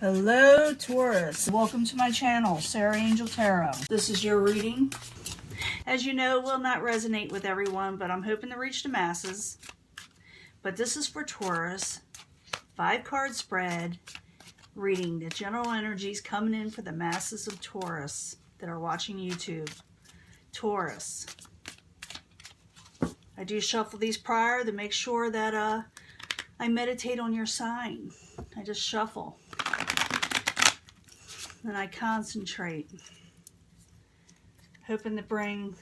Hello Taurus, welcome to my channel, Sarah Angel Tarot. This is your reading. As you know, will not resonate with everyone, but I'm hoping to reach the masses. But this is for Taurus, 5-card spread, reading the general energies coming in for the masses of Taurus that are watching YouTube. Taurus. I do shuffle these prior to make sure that I meditate on your sign. I just shuffle. Then I concentrate, hoping to bring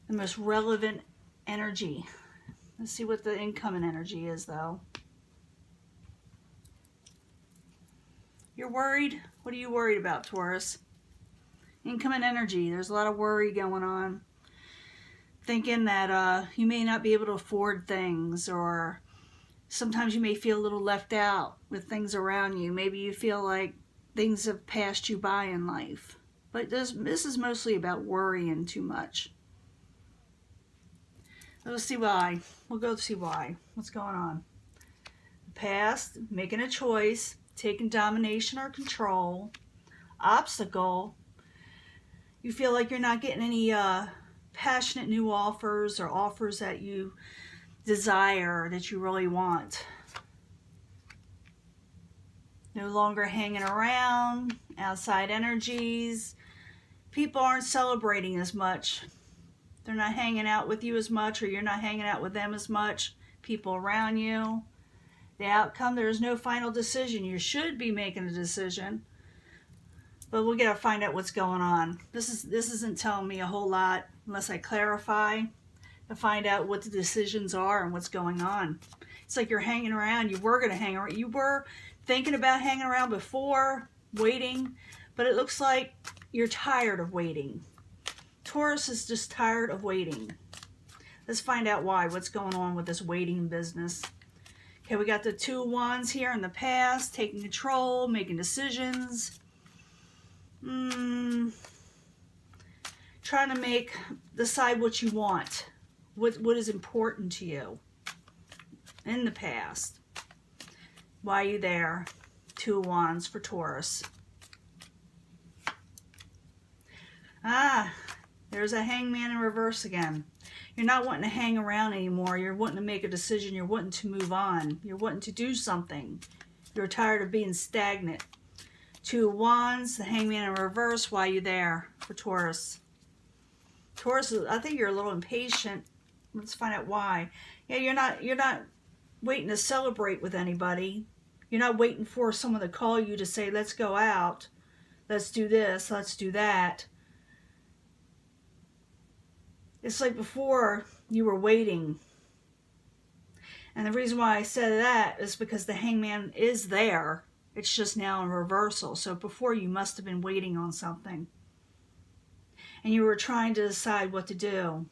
the most relevant energy. Let's see what the incoming energy is, though. You're worried? What are you worried about, Taurus? Incoming energy. There's a lot of worry going on. Thinking that you may not be able to afford things, or sometimes you may feel a little left out with things around you. Maybe you feel like things have passed you by in life. But this is mostly about worrying too much. Let's see why. We'll go see why. What's going on? The past, making a choice, taking domination or control, obstacle. You feel like you're not getting any passionate new offers or offers that you desire, that you really want. No longer hanging around, outside energies. People aren't celebrating as much. They're not hanging out with you as much, or you're not hanging out with them as much. People around you. The outcome, there's no final decision. You should be making a decision, but we'll gotta find out what's going on. This isn't telling me a whole lot unless I clarify to find out what the decisions are and what's going on. It's like you're hanging around. You were gonna hang around. You were thinking about hanging around before, waiting, but it looks like you're tired of waiting. Taurus is just tired of waiting. Let's find out why. What's going on with this waiting business? Okay, we got the 2 of Wands here in the past, taking control, making decisions. Trying to decide what you want, what is important to you in the past. Why are you there? 2 of Wands for Taurus. There's a Hangman in reverse again. You're not wanting to hang around anymore. You're wanting to make a decision. You're wanting to move on. You're wanting to do something. You're tired of being stagnant. 2 of Wands, the Hangman in reverse. Why are you there for Taurus? Taurus, I think you're a little impatient. Let's find out why. Yeah, you're not waiting to celebrate with anybody. You're not waiting for someone to call you to say, let's go out, let's do this, let's do that. It's like before you were waiting. And the reason why I said that is because the Hangman is there. It's just now in reversal. So before, you must have been waiting on something. And you were trying to decide what to do.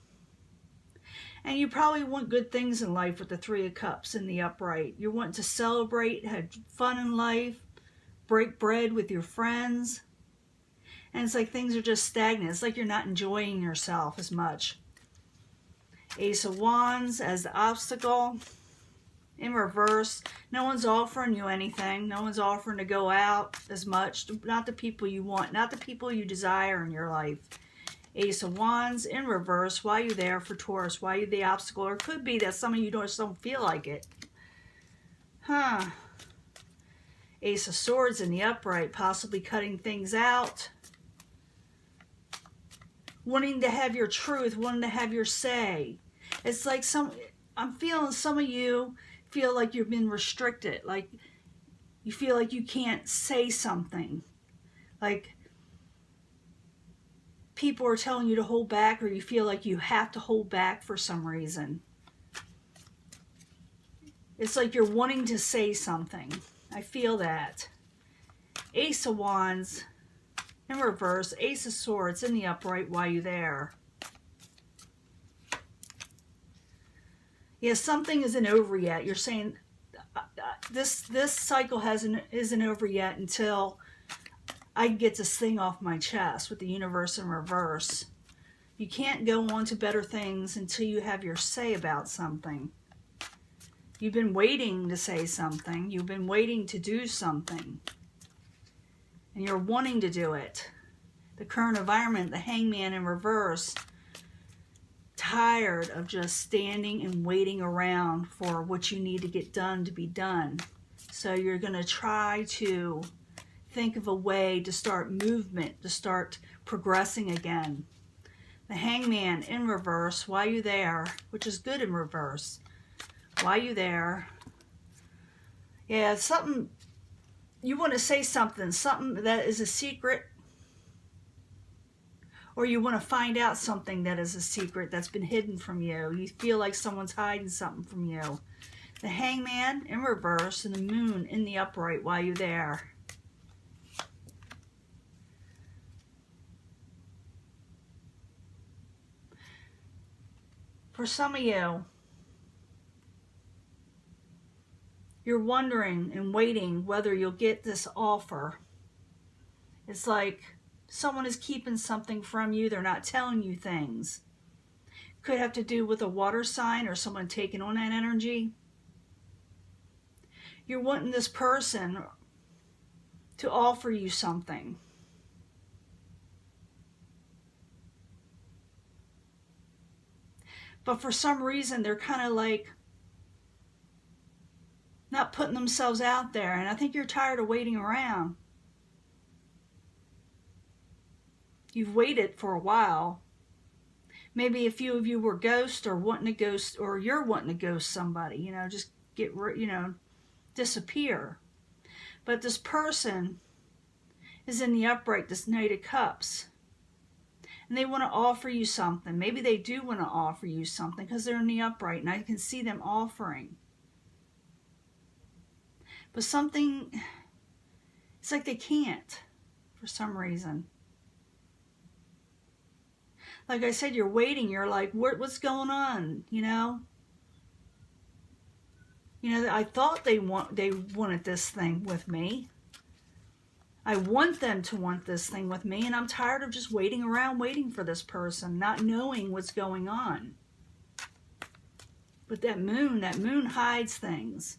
And you probably want good things in life with the 3 of Cups in the upright. You're wanting to celebrate, have fun in life, break bread with your friends. And it's like things are just stagnant. It's like you're not enjoying yourself as much. Ace of Wands as the obstacle. In reverse, no one's offering you anything. No one's offering to go out as much. Not the people you want, not the people you desire in your life. Ace of Wands in reverse. Why are you there for Taurus? Why are you the obstacle? Or it could be that some of you just don't feel like it. Ace of Swords in the upright. Possibly cutting things out. Wanting to have your truth. Wanting to have your say. It's like I'm feeling some of you feel like you've been restricted. Like you feel like you can't say something. Like people are telling you to hold back, or you feel like you have to hold back for some reason. It's like you're wanting to say something. I feel that. Ace of Wands in reverse. Ace of Swords in the upright. Why are you there? Yeah, something isn't over yet. You're saying this cycle isn't over yet until I get this thing off my chest with the universe in reverse. You can't go on to better things until you have your say about something. You've been waiting to say something. You've been waiting to do something. And you're wanting to do it. The current environment, the hangman in reverse, tired of just standing and waiting around for what you need to get done to be done. So you're going to try to think of a way to start movement, to start progressing again. The hangman in reverse, why you there? Which is good in reverse. Why you there? Yeah, something, you want to say something that is a secret, or you want to find out something that is a secret that's been hidden from you. You feel like someone's hiding something from you. The hangman in reverse and the moon in the upright while you're there. For some of you, you're wondering and waiting whether you'll get this offer. It's like someone is keeping something from you. They're not telling you things. Could have to do with a water sign or someone taking on that energy. You're wanting this person to offer you something. But for some reason, they're kind of like not putting themselves out there. And I think you're tired of waiting around. You've waited for a while. Maybe a few of you were ghosts or wanting to ghost, or you're wanting to ghost somebody, you know, just disappear. But this person is in the upright, this Knight of Cups. And they want to offer you something. Maybe they do want to offer you something because they're in the upright and I can see them offering. But something, it's like they can't for some reason. Like I said, you're waiting. You're like, what's going on? You know, I thought they wanted this thing with me. I want them to want this thing with me, and I'm tired of just waiting around, waiting for this person, not knowing what's going on. But that moon hides things.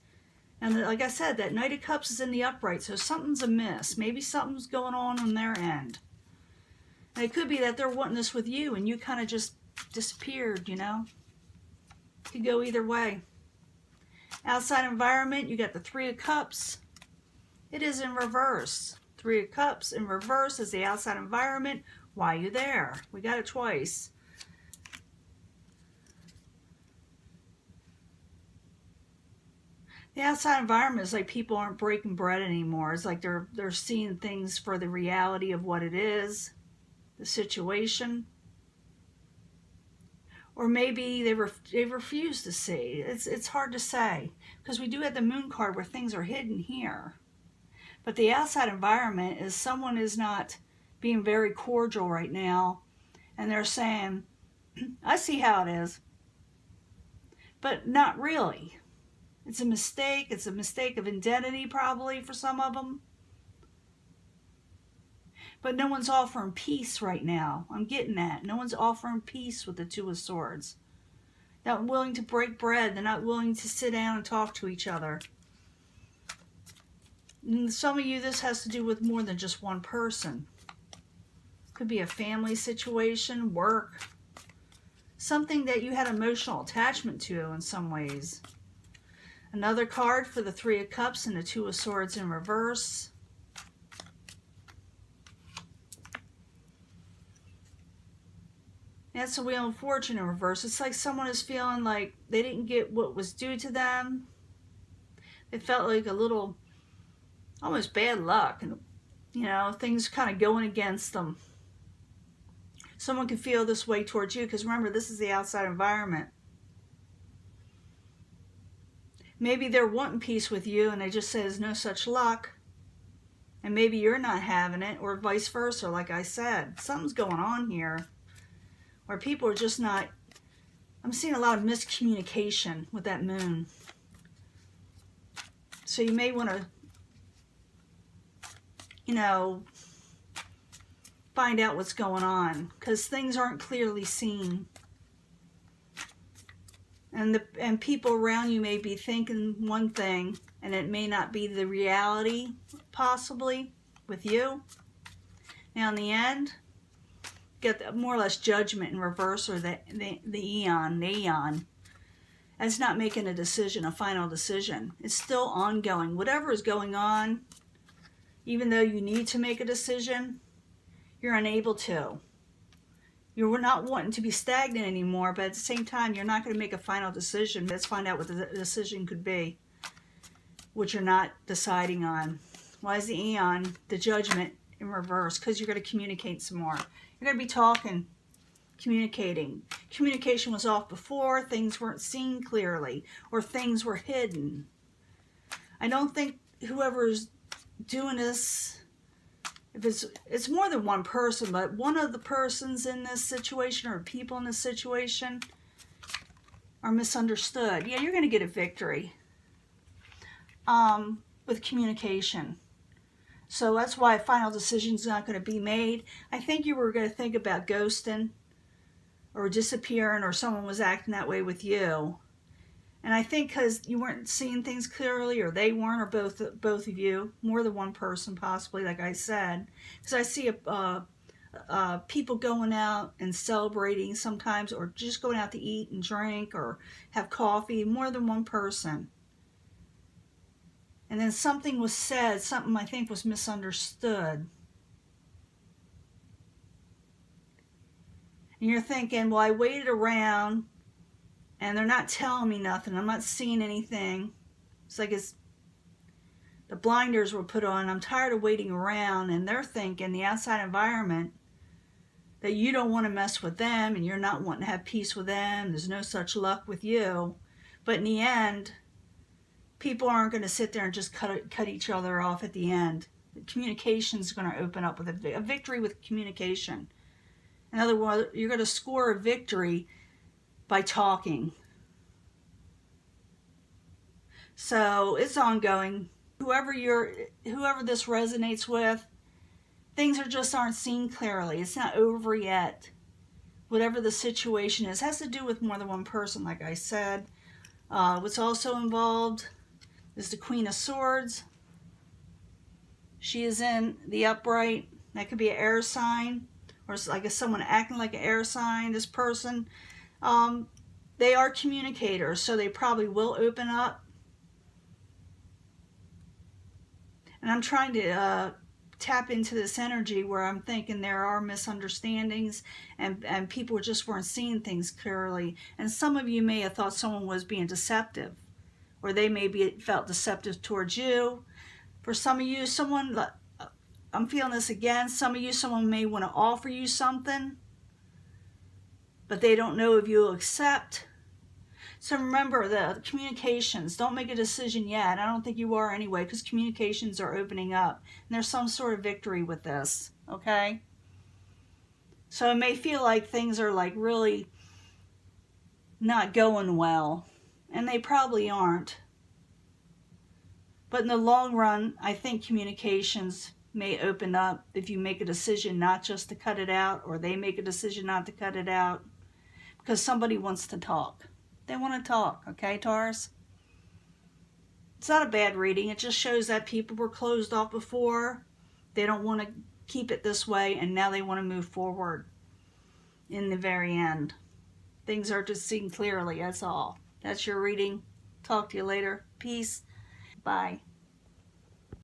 And like I said, that Knight of Cups is in the upright, so something's amiss. Maybe something's going on their end. And it could be that they're wanting this with you, and you kind of just disappeared, you know. It could go either way. Outside environment, you got the Three of Cups. It is in reverse. Three of Cups in reverse is the outside environment. Why are you there? We got it twice. The outside environment is like people aren't breaking bread anymore. It's like they're seeing things for the reality of what it is, the situation. Or maybe they refuse to see. It's hard to say because we do have the Moon card where things are hidden here. But the outside environment is someone is not being very cordial right now. And they're saying, I see how it is. But not really. It's a mistake. It's a mistake of identity probably for some of them. But no one's offering peace right now. I'm getting that. No one's offering peace with the Two of Swords. Not willing to break bread. They're not willing to sit down and talk to each other. And some of you, this has to do with more than just one person. Could be a family situation, work. Something that you had emotional attachment to in some ways. Another card for the Three of Cups and the Two of Swords in reverse. That's the Wheel of Fortune in reverse. It's like someone is feeling like they didn't get what was due to them. They felt like a little, almost bad luck. And, you know, things kind of going against them. Someone can feel this way towards you because remember, this is the outside environment. Maybe they're wanting peace with you and they just say there's no such luck. And maybe you're not having it or vice versa, like I said. Something's going on here. Where people are just not, I'm seeing a lot of miscommunication with that moon. So you may want to, you know, find out what's going on. Because things aren't clearly seen. And people around you may be thinking one thing, and it may not be the reality, possibly, with you. Now, in the end, get more or less judgment in reverse, or the eon. That's not making a decision, a final decision. It's still ongoing. Whatever is going on, even though you need to make a decision, you're unable to. You're not wanting to be stagnant anymore, but at the same time, you're not going to make a final decision. Let's find out what the decision could be, which you're not deciding on. Why is the eon, the judgment, in reverse? Because you're going to communicate some more. You're going to be talking, communicating. Communication was off before, things weren't seen clearly, or things were hidden. I don't think whoever's doing this, if it's more than one person, but one of the persons in this situation, or people in this situation, are misunderstood. Yeah, you're going to get a victory with communication. So that's why a final decision is not going to be made. I think you were going to think about ghosting or disappearing, or someone was acting that way with you. And I think because you weren't seeing things clearly, or they weren't, or both of you, more than one person possibly, like I said. Because I see people going out and celebrating sometimes, or just going out to eat and drink or have coffee, more than one person. And then something was said, something I think was misunderstood. And you're thinking, well, I waited around and they're not telling me nothing. I'm not seeing anything. It's like the blinders were put on. I'm tired of waiting around. And they're thinking, the outside environment, that you don't want to mess with them and you're not wanting to have peace with them. There's no such luck with you. But in the end, people aren't going to sit there and just cut each other off at the end. Communication is going to open up with a victory with communication. In other words, you're going to score a victory by talking. So it's ongoing. Whoever this resonates with, things just aren't seen clearly. It's not over yet. Whatever the situation is, has to do with more than one person, like I said. What's also involved is the Queen of Swords. She is in the upright. That could be an air sign, or it's like someone acting like an air sign. This person, they are communicators, so they probably will open up. And I'm trying to tap into this energy where I'm thinking there are misunderstandings and people just weren't seeing things clearly. And some of you may have thought someone was being deceptive, or they maybe felt deceptive towards you. For some of you, I'm feeling this again, some of you, someone may want to offer you something, but they don't know if you'll accept. So remember, the communications, don't make a decision yet. I don't think you are anyway, because communications are opening up. And there's some sort of victory with this, okay? So it may feel like things are like really not going well. And they probably aren't. But in the long run, I think communications may open up if you make a decision not just to cut it out, or they make a decision not to cut it out. Because somebody wants to talk. They want to talk, okay, Taurus? It's not a bad reading. It just shows that people were closed off before. They don't want to keep it this way, and now they want to move forward in the very end. Things are just seen clearly, that's all. That's your reading. Talk to you later. Peace. Bye.